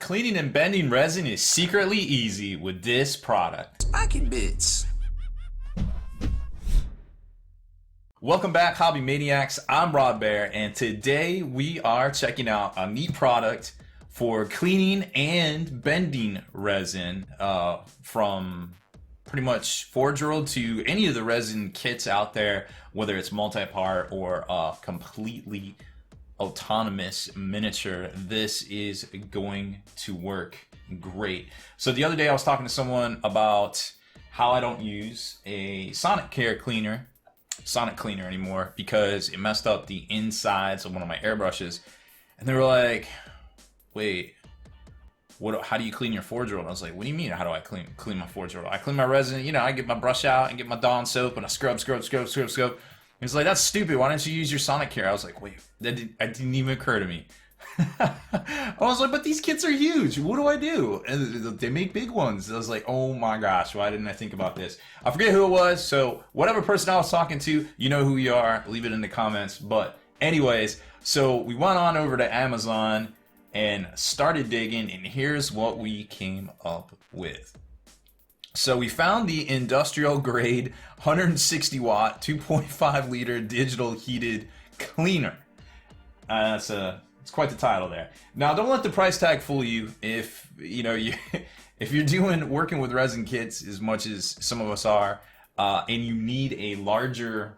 Cleaning and bending resin is secretly easy with this product. Spiking bits. Welcome back, Hobby Maniacs. I'm Baer, and today we are checking out a neat product for cleaning and bending resin from pretty much Forge World to any of the resin kits out there, whether it's multi-part or completely autonomous miniature. This is going to work great. So the other day I was talking to someone about how I don't use a Sonic cleaner anymore because it messed up the insides of one of my airbrushes, and they were like, wait, how do you clean your Forge World? I was like, what do you mean, how do I clean my Forge World? I clean my resin, you know, I get my brush out and get my Dawn soap and I scrub. He's like, that's stupid, why didn't you use your Sonic care? I was like, wait, that didn't even occur to me. I was like, but these kits are huge, what do I do? And they make big ones. I was like, oh my gosh, why didn't I think about this? I forget who it was, so whatever person I was talking to, you know who you are, leave it in the comments. But anyways, so we went on over to Amazon and started digging, and here's what we came up with. So we found the industrial grade 160 watt 2.5 liter digital heated cleaner. It's quite the title there. Now don't let the price tag fool you. If if you're working with resin kits as much as some of us are, and you need a larger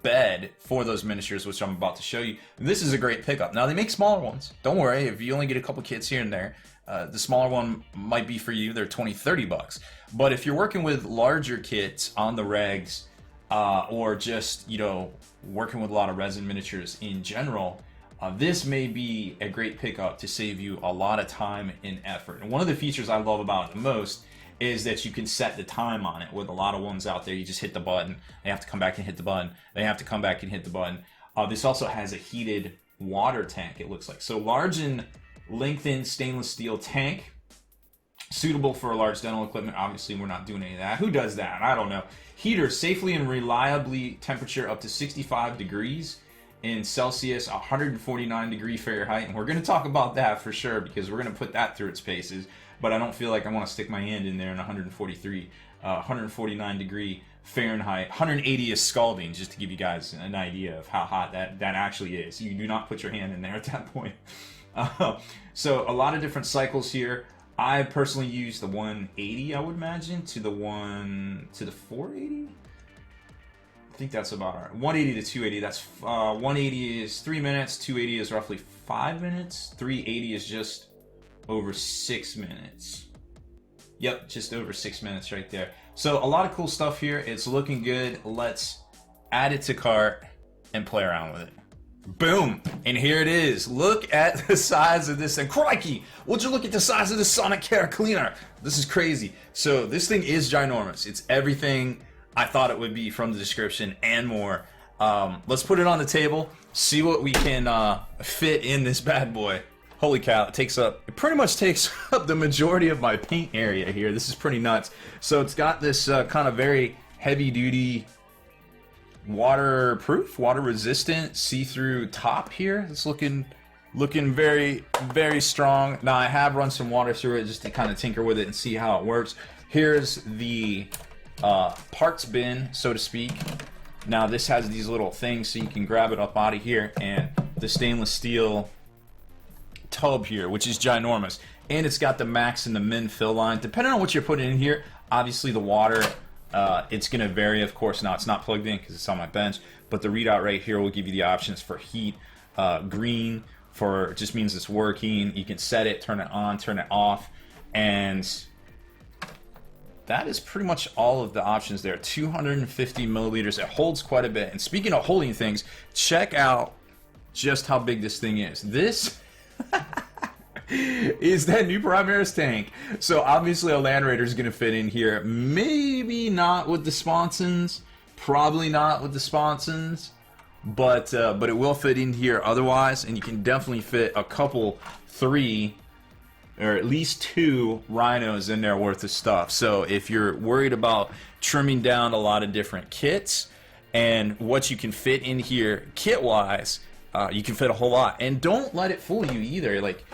bed for those miniatures, which I'm about to show you, this is a great pickup. Now they make smaller ones, don't worry, if you only get a couple kits here and there, the smaller one might be for you. They're 20-30 bucks. But if you're working with larger kits on the regs, or just working with a lot of resin miniatures in general, this may be a great pickup to save you a lot of time and effort. And one of the features I love about it the most is that you can set the time on it. With a lot of ones out there, you just hit the button, they have to come back and hit the button, they have to come back and hit the button. This also has a heated water tank, it looks like. So large and lengthened stainless steel tank, suitable for large dental equipment. Obviously we're not doing any of that. Who does that? I don't know. Heater, safely and reliably temperature up to 65 degrees in Celsius, 149 degree Fahrenheit, and we're going to talk about that for sure because we're going to put that through its paces. But I don't feel like I want to stick my hand in there in 149 degree Fahrenheit. 180 is scalding, just to give you guys an idea of how hot that actually is. You do not put your hand in there at that point. So a lot of different cycles here. I personally use the 180, I would imagine, to the 480. I think that's about right. 180 to 280. That's 180 is 3 minutes. 280 is roughly 5 minutes. 380 is just over 6 minutes. Yep, just over 6 minutes right there. So a lot of cool stuff here. It's looking good. Let's add it to cart and play around with it. Boom, and here it is. Look at the size of this thing. Crikey, would you look at the size of the Sonic Care Cleaner? This is crazy. So this thing is ginormous. It's everything I thought it would be from the description and more. Let's put it on the table, see what we can fit in this bad boy. Holy cow, it pretty much takes up the majority of my paint area here. This is pretty nuts. So it's got this kind of very heavy duty, waterproof, water resistant, see-through top here. It's looking very, very strong. Now I have run some water through it just to kind of tinker with it and see how it works. Here's the parts bin, so to speak. Now this has these little things so you can grab it up out of here, and the stainless steel tub here, which is ginormous, and it's got the max and the min fill line depending on what you're putting in here. Obviously the water, it's going to vary, of course. Now it's not plugged in because it's on my bench, but the readout right here will give you the options for heat. Green for just means it's working. You can set it, turn it on, turn it off, and that is pretty much all of the options there. 250 milliliters. It holds quite a bit. And speaking of holding things, check out just how big this thing is. This is that new Primaries Tank. So obviously a Land Raider is going to fit in here. Maybe not with the sponsons. Probably not with the sponsons. But it will fit in here otherwise. And you can definitely fit a couple, 3, or at least 2 rhinos in there worth of stuff. So if you're worried about trimming down a lot of different kits and what you can fit in here kit-wise, you can fit a whole lot. And don't let it fool you either. Like,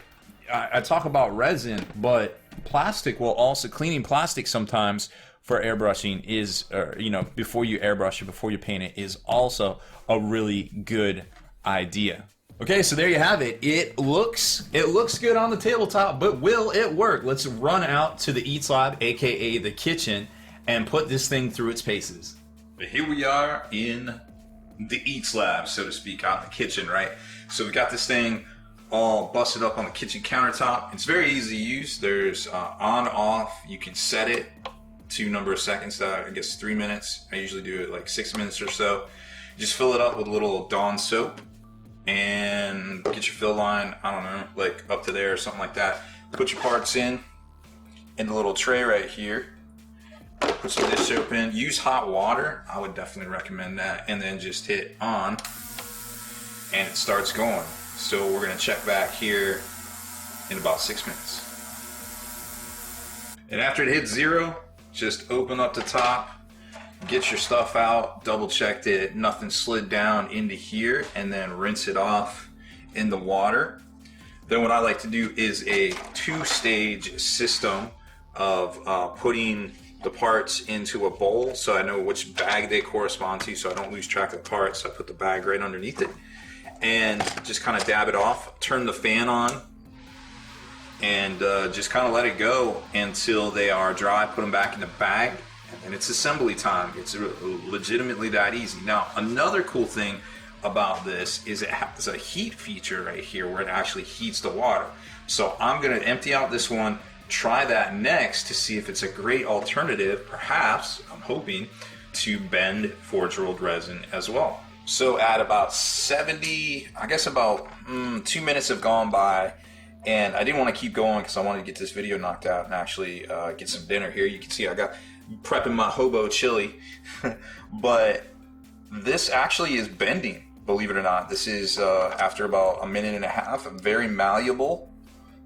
I talk about resin, but plastic will also, cleaning plastic sometimes for airbrushing is, you know, before you airbrush it, before you paint it, is also a really good idea. Okay, so there you have it. It looks good on the tabletop, but will it work? Let's run out to the Eats Lab, aka the kitchen, and put this thing through its paces. Here we are in the Eats Lab, so to speak, out in the kitchen, right? So we got this thing all busted up on the kitchen countertop. It's very easy to use. There's on, off. You can set it to number of seconds, I guess 3 minutes. I usually do it like 6 minutes or so. Just fill it up with a little Dawn soap and get your fill line, I don't know, like up to there or something like that. Put your parts in the little tray right here. Put some dish soap in. Use hot water. I would definitely recommend that. And then just hit on and it starts going. So we're going to check back here in about 6 minutes. And after it hits 0, just open up the top, get your stuff out, double check that nothing slid down into here, and then rinse it off in the water. Then what I like to do is a 2-stage system of putting the parts into a bowl so I know which bag they correspond to, so I don't lose track of the parts. So I put the bag right underneath it and just kind of dab it off, turn the fan on, and just kind of let it go until they are dry. Put them back in the bag, and it's assembly time. It's legitimately that easy. Now, another cool thing about this is it has a heat feature right here where it actually heats the water. So I'm going to empty out this one, try that next to see if it's a great alternative, perhaps, I'm hoping, to bend forge rolled resin as well. So at about 70, I guess about 2 minutes have gone by, and I didn't want to keep going because I wanted to get this video knocked out and actually get some dinner here. You can see I got prepping my hobo chili, but this actually is bending, believe it or not. This is after about a minute and a half, very malleable.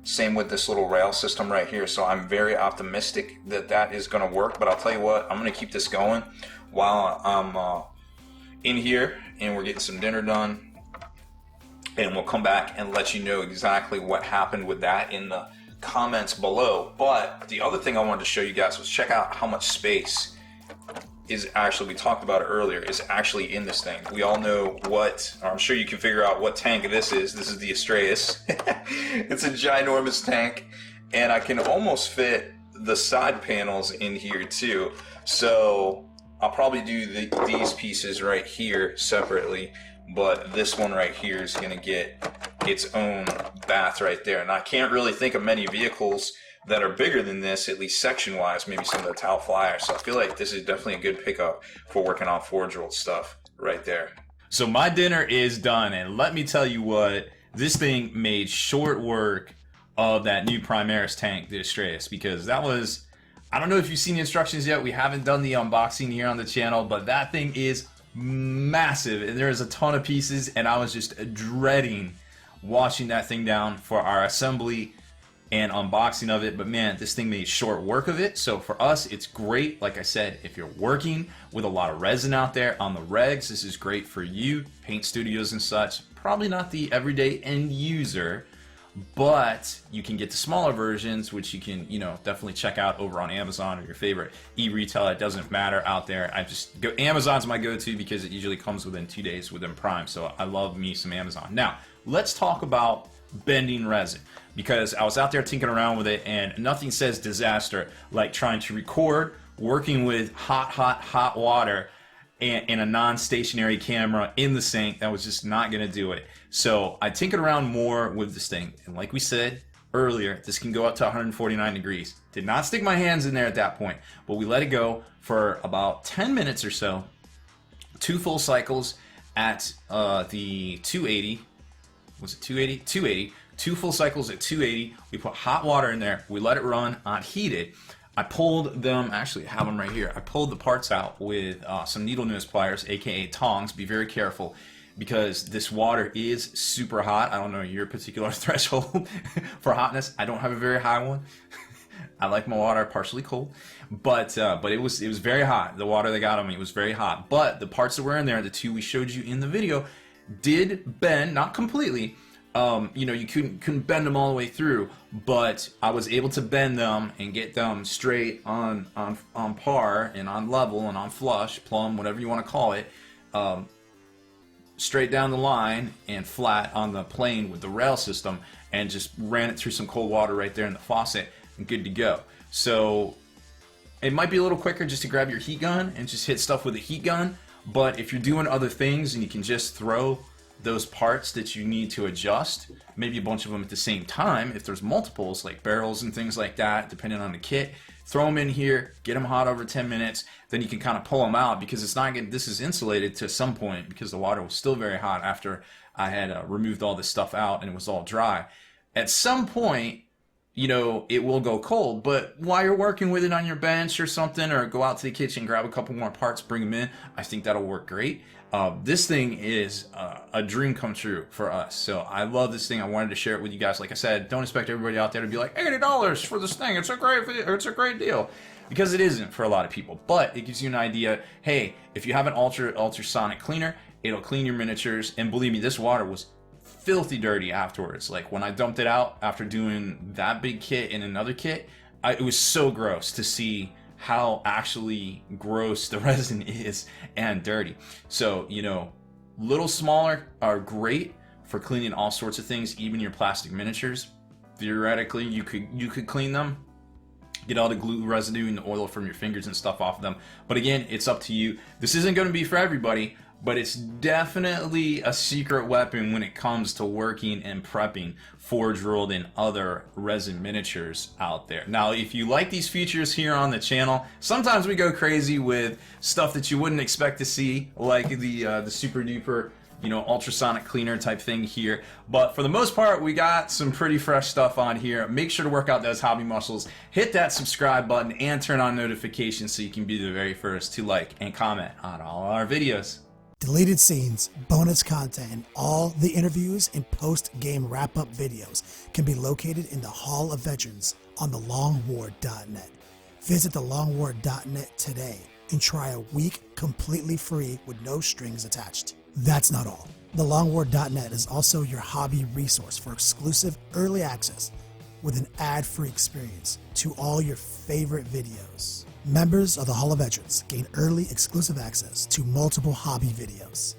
Same with this little rail system right here. So I'm very optimistic that that is going to work. But I'll tell you what, I'm going to keep this going while I'm in here and we're getting some dinner done. And we'll come back and let you know exactly what happened with that in the comments below. But the other thing I wanted to show you guys was check out how much space is actually, we talked about it earlier, is actually in this thing. We all know what, or I'm sure you can figure out what tank this is. This is the Astraeus. It's a ginormous tank, and I can almost fit the side panels in here too. So I'll probably do these pieces right here separately, but this one right here is going to get its own bath right there. And I can't really think of many vehicles that are bigger than this, at least section-wise, maybe some of the Tau Flyers. So I feel like this is definitely a good pickup for working on forge rolled stuff right there. So my dinner is done, and let me tell you what, this thing made short work of that new Primaries Tank, the Astraeus, because that was, I don't know if you've seen the instructions yet. We haven't done the unboxing here on the channel, but that thing is massive, and there's a ton of pieces, and I was just dreading washing that thing down for our assembly and unboxing of it. But man, this thing made short work of it. So for us, it's great. Like I said, if you're working with a lot of resin out there on the regs, this is great for you, paint studios and such. Probably not the everyday end user, but you can get the smaller versions, which you can, you know, definitely check out over on Amazon or your favorite e-retailer. It doesn't matter out there. I just go, Amazon's my go-to because it usually comes within 2 days within Prime. So I love me some Amazon. Now, let's talk about bending resin, because I was out there tinkering around with it, and nothing says disaster like trying to record working with hot water and a non-stationary camera in the sink. That was just not going to do it. So I tinkered around more with this thing, and like we said earlier, this can go up to 149 degrees. Did not stick my hands in there at that point, but we let it go for about 10 minutes or so. 2 full cycles at the 280. Was it 280? 280. 2 full cycles at 280. We put hot water in there. We let it run on heated. I pulled them, actually I have them right here. I pulled the parts out with some needle nose pliers, aka tongs. Be very careful because this water is super hot. I don't know your particular threshold for hotness. I don't have a very high one. I like my water partially cold, but it was very hot. The water they got on me was very hot. But the parts that were in there, the 2 we showed you in the video, did bend, not completely, you know, you couldn't bend them all the way through, but I was able to bend them and get them straight on par and on level and on flush, plumb, whatever you want to call it, straight down the line and flat on the plane with the rail system, and just ran it through some cold water right there in the faucet and good to go. So it might be a little quicker just to grab your heat gun and just hit stuff with a heat gun, but if you're doing other things and you can just throw those parts that you need to adjust, maybe a bunch of them at the same time, if there's multiples like barrels and things like that, depending on the kit, throw them in here, get them hot over 10 minutes, then you can kind of pull them out, because it's not getting, this is insulated to some point because the water was still very hot after I had removed all this stuff out and it was all dry. At some point, you know, it will go cold, but while you're working with it on your bench or something, or go out to the kitchen, grab a couple more parts, bring them in, I think that'll work great. This thing is a dream come true for us. So I love this thing. I wanted to share it with you guys. Like I said, don't expect everybody out there to be like, $80 for this thing. It's a great deal. Because it isn't for a lot of people, but it gives you an idea. Hey, if you have an ultrasonic cleaner, it'll clean your miniatures. And believe me, this water was filthy dirty afterwards. Like when I dumped it out after doing that big kit in another kit, it was so gross to see how actually gross the resin is and dirty. So, you know, little smaller are great for cleaning all sorts of things, even your plastic miniatures. Theoretically, you could clean them, get all the glue residue and the oil from your fingers and stuff off of them. But again, it's up to you. This isn't going to be for everybody, but it's definitely a secret weapon when it comes to working and prepping Forge World and other resin miniatures out there. Now, if you like these features here on the channel, sometimes we go crazy with stuff that you wouldn't expect to see, like the super duper, you know, ultrasonic cleaner type thing here. But for the most part, we got some pretty fresh stuff on here. Make sure to work out those hobby muscles. Hit that subscribe button and turn on notifications so you can be the very first to like and comment on all our videos. Deleted scenes, bonus content, and all the interviews and post-game wrap-up videos can be located in the Hall of Veterans on thelongwar.net. Visit thelongwar.net today and try a week completely free with no strings attached. That's not all. Thelongwar.net is also your hobby resource for exclusive early access with an ad-free experience to all your favorite videos. Members of the Hall of Veterans gain early exclusive access to multiple hobby videos.